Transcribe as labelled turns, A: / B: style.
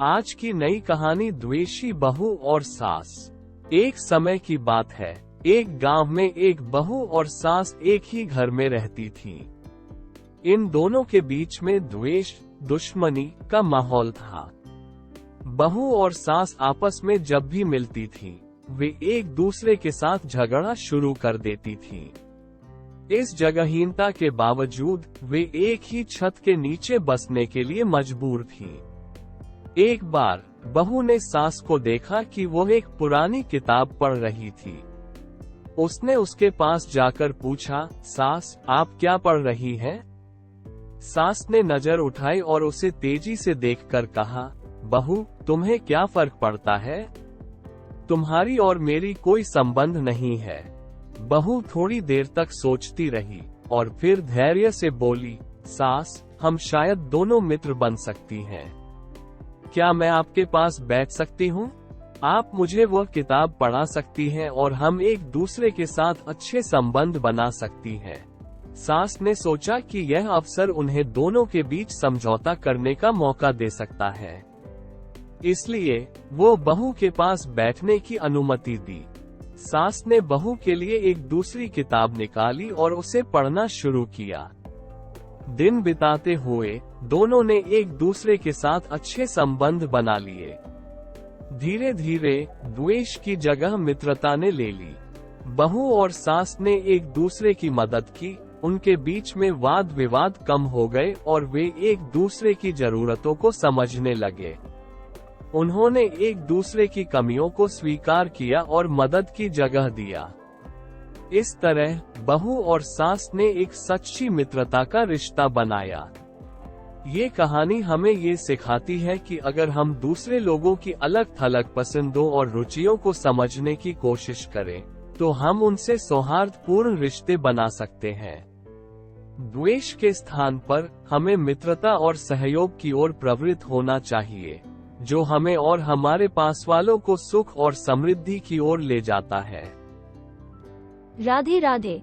A: आज की नई कहानी द्वेषी बहू और सास। एक समय की बात है, एक गांव में एक बहू और सास एक ही घर में रहती थीं। इन दोनों के बीच में द्वेष, दुश्मनी का माहौल था। बहू और सास आपस में जब भी मिलती थीं, वे एक दूसरे के साथ झगड़ा शुरू कर देती थीं। इस जगहीनता के बावजूद वे एक ही छत के नीचे बसने के लिए मजबूर थीं। एक बार बहू ने सास को देखा कि वो एक पुरानी किताब पढ़ रही थी। उसने उसके पास जाकर पूछा, सास, आप क्या पढ़ रही हैं? सास ने नजर उठाई और उसे तेजी से देखकर कहा, बहू, तुम्हें क्या फर्क पड़ता है? तुम्हारी और मेरी कोई संबंध नहीं है। बहू थोड़ी देर तक सोचती रही और फिर धैर्य से बोली, सास, हम शायद दोनों मित्र बन सकती हैं। क्या मैं आपके पास बैठ सकती हूँ? आप मुझे वह किताब पढ़ा सकती हैं और हम एक दूसरे के साथ अच्छे संबंध बना सकती हैं। सास ने सोचा कि यह अवसर उन्हें दोनों के बीच समझौता करने का मौका दे सकता है। इसलिए वो बहू के पास बैठने की अनुमति दी। सास ने बहू के लिए एक दूसरी किताब निकाली और उसे पढ़ना शुरू किया। दिन बिताते हुए दोनों ने एक दूसरे के साथ अच्छे संबंध बना लिए। धीरे धीरे द्वेष की जगह मित्रता ने ले ली। बहू और सास ने एक दूसरे की मदद की, उनके बीच में वाद विवाद कम हो गए और वे एक दूसरे की जरूरतों को समझने लगे। उन्होंने एक दूसरे की कमियों को स्वीकार किया और मदद की जगह दिया। इस तरह बहू और सास ने एक सच्ची मित्रता का रिश्ता बनाया। ये कहानी हमें ये सिखाती है कि अगर हम दूसरे लोगों की अलग थलग पसंदों और रुचियों को समझने की कोशिश करें, तो हम उनसे सौहार्दपूर्ण रिश्ते बना सकते हैं। द्वेष के स्थान पर हमें मित्रता और सहयोग की ओर प्रवृत्त होना चाहिए, जो हमें और हमारे पास वालों को सुख और समृद्धि की ओर ले जाता है।
B: राधे राधे।